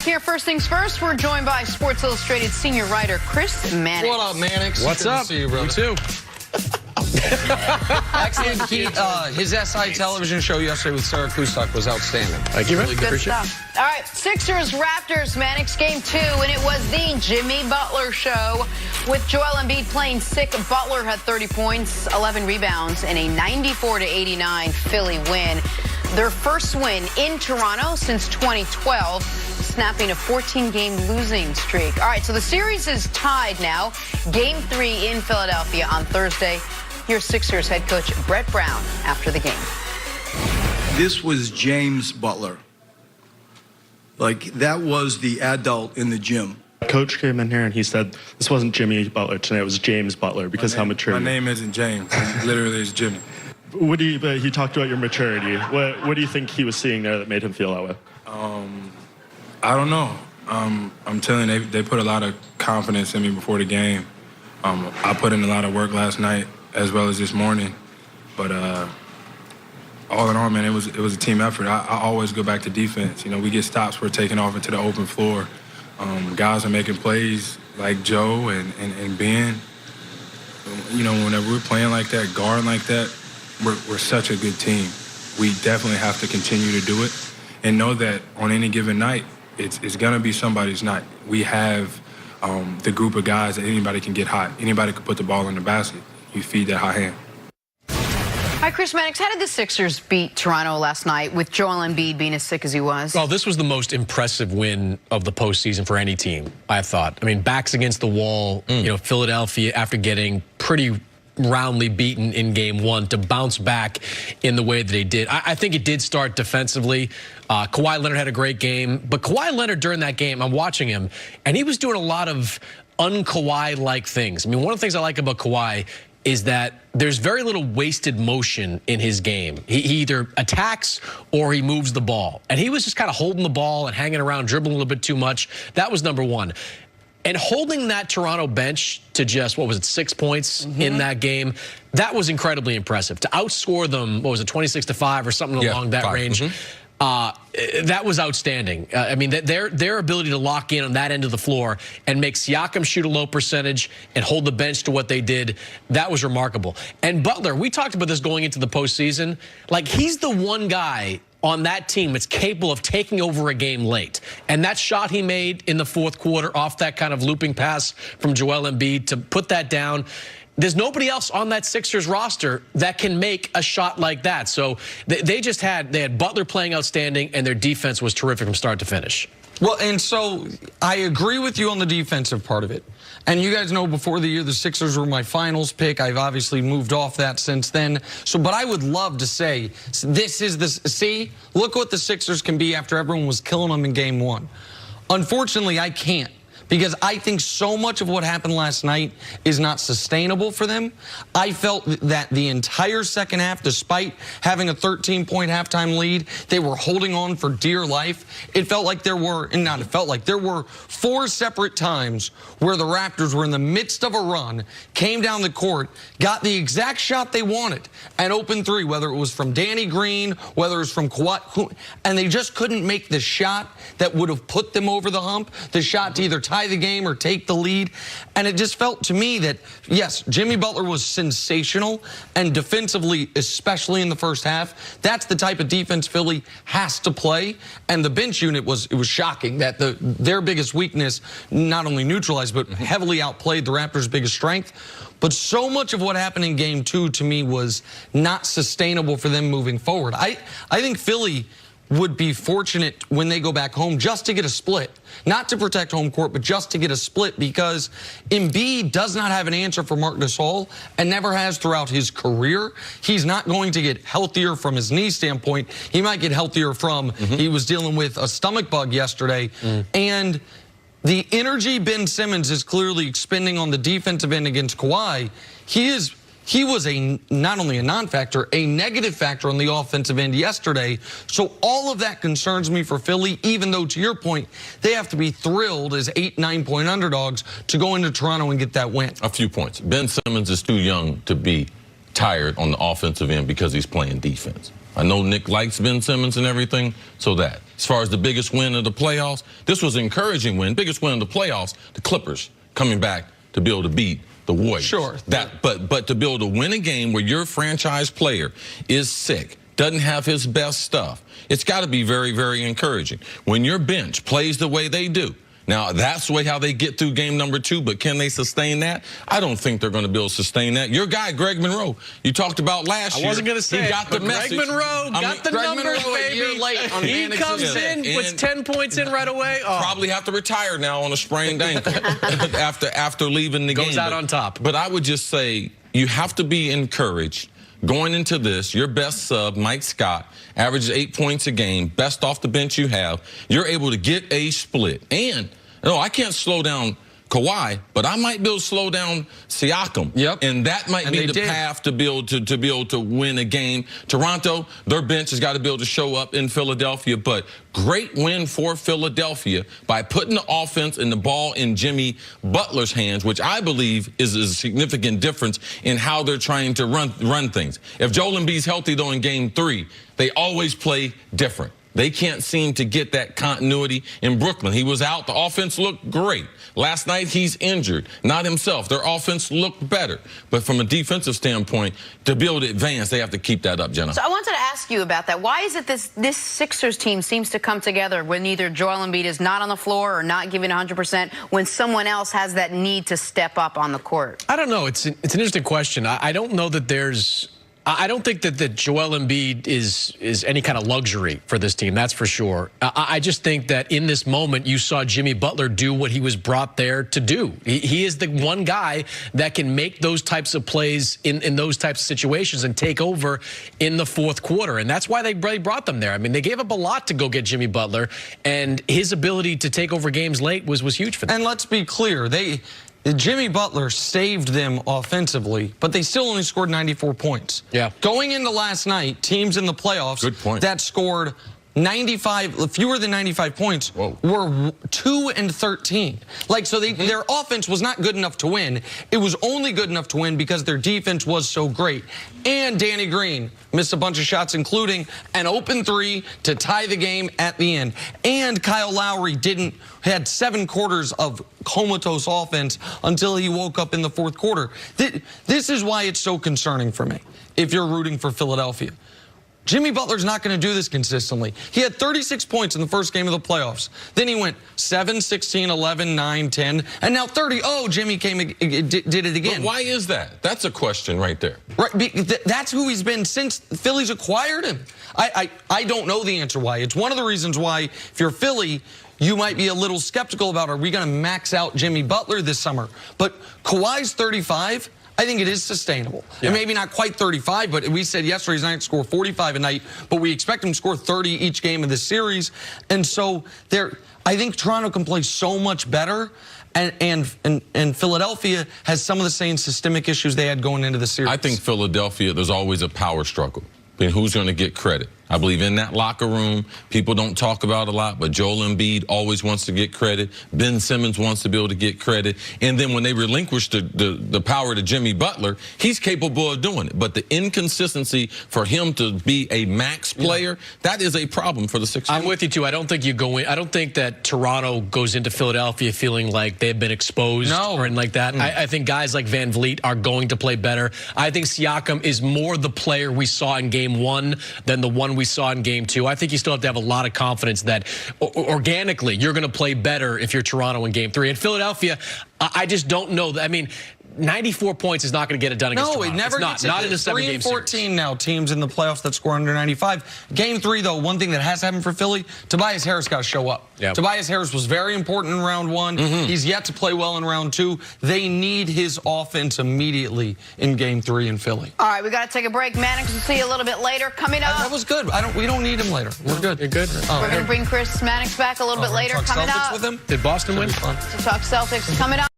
Here, first things first, we're joined by Sports Illustrated senior writer Chris Mannix. What up, Mannix? What's Good up? To see you, brother. You too. Actually, his SI television show yesterday with Sarah Kustok was outstanding. Thank you, man. Really Good stuff. All right, Sixers Raptors, Mannix game 2, and it was the Jimmy Butler show. With Joel Embiid playing sick, Butler had 30 points, 11 rebounds, and a 94-89 Philly win. Their first win in Toronto since 2012, snapping a 14-game losing streak. All right, so the series is tied now. Game 3 in Philadelphia on Thursday. Here's Sixers head coach Brett Brown after the game. This was James Butler. Like, that was the adult in the gym. Coach came in here and he said this wasn't Jimmy Butler tonight, it was James Butler because how mature. My name isn't James. It literally is Jimmy. What do you? He talked about your maturity. What do you think he was seeing there that made him feel that way? I don't know. I'm telling you, they put a lot of confidence in me before the game. I put in a lot of work last night as well as this morning, but all in all, man, it was a team effort. I always go back to defense. You know, we get stops, we're taking off into the open floor. Guys are making plays like Joe and Ben. You know, whenever we're playing like that, guarding like that, we're such a good team. We definitely have to continue to do it and know that on any given night, it's going to be somebody's night. We have the group of guys that anybody can get hot. Anybody can put the ball in the basket. You feed that hot hand. Hi, Chris Mannix. How did the Sixers beat Toronto last night with Joel Embiid being as sick as he was? Well, this was the most impressive win of the postseason for any team, I thought. I mean, backs against the wall, you know, Philadelphia, after getting pretty roundly beaten in game 1, to bounce back in the way that they did. I think it did start defensively. Kawhi Leonard had a great game, but Kawhi Leonard during that game, I'm watching him, and he was doing a lot of un-Kawhi-like things. I mean, one of the things I like about Kawhi is that there's very little wasted motion in his game. He either attacks or he moves the ball. And he was just kind of holding the ball and hanging around, dribbling a little bit too much. That was number one. And holding that Toronto bench to just, what was it, 6 points in that game, that was incredibly impressive. To outscore them, what was it, 26-5 or something along that range, that was outstanding. I mean, their ability to lock in on that end of the floor and make Siakam shoot a low percentage and hold the bench to what they did, that was remarkable. And Butler, we talked about this going into the postseason. Like, he's the one guy on that team that's capable of taking over a game late. And that shot he made in the fourth quarter off that kind of looping pass from Joel Embiid to put that down, there's nobody else on that Sixers roster that can make a shot like that. So they had Butler playing outstanding, and their defense was terrific from start to finish. Well, and so I agree with you on the defensive part of it. And you guys know before the year the Sixers were my finals pick. I've obviously moved off that since then. So, but I would love to say, this is the, see, look what the Sixers can be after everyone was killing them in game 1. Unfortunately, I can't. Because I think so much of what happened last night is not sustainable for them. I felt that the entire second half, despite having a 13-point halftime lead, they were holding on for dear life. It felt like there were, and not it felt like, there were 4 separate times where the Raptors were in the midst of a run, came down the court, got the exact shot they wanted, and opened 3, whether it was from Danny Green, whether it was from Kawhi, and they just couldn't make the shot that would have put them over the hump, the shot to either tie the game or take the lead. And it just felt to me that, yes, Jimmy Butler was sensational, and defensively, especially in the first half, that's the type of defense Philly has to play. And the bench unit was shocking that their biggest weakness not only neutralized but heavily outplayed the Raptors' biggest strength. But so much of what happened in game 2 to me was not sustainable for them moving forward. I think Philly would be fortunate when they go back home just to get a split. Not to protect home court, but just to get a split, because Embiid does not have an answer for Marc Gasol and never has throughout his career. He's not going to get healthier from his knee standpoint. He might get healthier from, he was dealing with a stomach bug yesterday. And the energy Ben Simmons is clearly expending on the defensive end against Kawhi, he was not only a non-factor, a negative factor on the offensive end yesterday. So all of that concerns me for Philly, even though, to your point, they have to be thrilled as 8-9-point underdogs to go into Toronto and get that win. A few points. Ben Simmons is too young to be tired on the offensive end because he's playing defense. I know Nick likes Ben Simmons and everything, so that. as far as the biggest win of the playoffs, this was an encouraging win. Biggest win of the playoffs, the Clippers coming back to be able to beat the Warriors. Sure. But to be able to win a game where your franchise player is sick, doesn't have his best stuff, it's got to be very, very encouraging. When your bench plays the way they do, now, that's the way how they get through game number 2, but can they sustain that? I don't think they're going to be able to sustain that. Your guy, Greg Monroe, you talked about last year. I wasn't going to say he got the message. Greg Monroe got the numbers, baby. He comes in, puts 10 points in right away. Oh. Probably have to retire now on a sprained ankle after leaving the game. Goes out on top. But I would just say you have to be encouraged. Going into this, your best sub, Mike Scott, averages 8 points a game, best off the bench you have. You're able to get a split. And, no, I can't slow down Kawhi, but I might be able to slow down Siakam. Yep. And that might be the path to be able to win a game. Toronto, their bench has got to be able to show up in Philadelphia, but great win for Philadelphia by putting the offense and the ball in Jimmy Butler's hands, which I believe is a significant difference in how they're trying to run things. If Joel Embiid's healthy, though, in game 3, they always play different. They can't seem to get that continuity in Brooklyn. He was out. The offense looked great. Last night, he's injured. Not himself. Their offense looked better. But from a defensive standpoint, to be able to advance, they have to keep that up, Jenna. So I wanted to ask you about that. Why is it this Sixers team seems to come together when either Joel Embiid is not on the floor or not giving 100% when someone else has that need to step up on the court? I don't know. It's an interesting question. I don't know that I don't think that Joel Embiid is any kind of luxury for this team. That's for sure. I just think that in this moment, you saw Jimmy Butler do what he was brought there to do. He is the one guy that can make those types of plays in those types of situations and take over in the fourth quarter. And that's why they brought them there. I mean, they gave up a lot to go get Jimmy Butler, and his ability to take over games late was huge for them. And let's be clear, Jimmy Butler saved them offensively, but they still only scored 94 points. Yeah. Going into last night, teams in the playoffs that scored fewer than 95 points were 2-13. Like, so their offense was not good enough to win. It was only good enough to win because their defense was so great. And Danny Green missed a bunch of shots, including an open 3 to tie the game at the end. And Kyle Lowry had 7 quarters of comatose offense until he woke up in the fourth quarter. This is why it's so concerning for me if you're rooting for Philadelphia. Jimmy Butler's not going to do this consistently. He had 36 points in the first game of the playoffs. Then he went 7, 16, 11, 9, 10, and now 30. Oh, Jimmy did it again. But why is that? That's a question right there. Right, that's who he's been since Philly's acquired him. I don't know the answer why. It's one of the reasons why, if you're Philly, you might be a little skeptical about, are we going to max out Jimmy Butler this summer? But Kawhi's 35. I think it is sustainable. Yeah. And maybe not quite 35, but we said yesterday he's not going to score 45 a night, but we expect him to score 30 each game of this series. And so I think Toronto can play so much better, and Philadelphia has some of the same systemic issues they had going into the series. I think Philadelphia, there's always a power struggle. I mean, who's going to get credit? I believe in that locker room, people don't talk about a lot, but Joel Embiid always wants to get credit. Ben Simmons wants to be able to get credit. And then when they relinquish the power to Jimmy Butler, he's capable of doing it. But the inconsistency for him to be a max player, that is a problem for the Sixers. I'm with you, too. I don't think that Toronto goes into Philadelphia feeling like they've been exposed or anything like that. I think guys like Van Vliet are going to play better. I think Siakam is more the player we saw in Game 1 than the one we saw in Game 2. I think you still have to have a lot of confidence that organically you're going to play better if you're Toronto in Game 3. And Philadelphia, I just don't know. I mean, 94 points is not going to get it done against Toronto. No, it never gets it. Not in a 7-game series. 3-14 now, teams in the playoffs that score under 95. Game 3, though, one thing that has happened for Philly, Tobias Harris got to show up. Yep. Tobias Harris was very important in round 1. He's yet to play well in round 2. They need his offense immediately in Game 3 in Philly. All right, we got to take a break. Mannix, we'll see you a little bit later. Coming up. That was good. We don't need him later. We're good. You're good. We're going to bring Chris Mannix back a little bit later. Coming up. With him? Did Boston win? To talk Celtics. Coming up.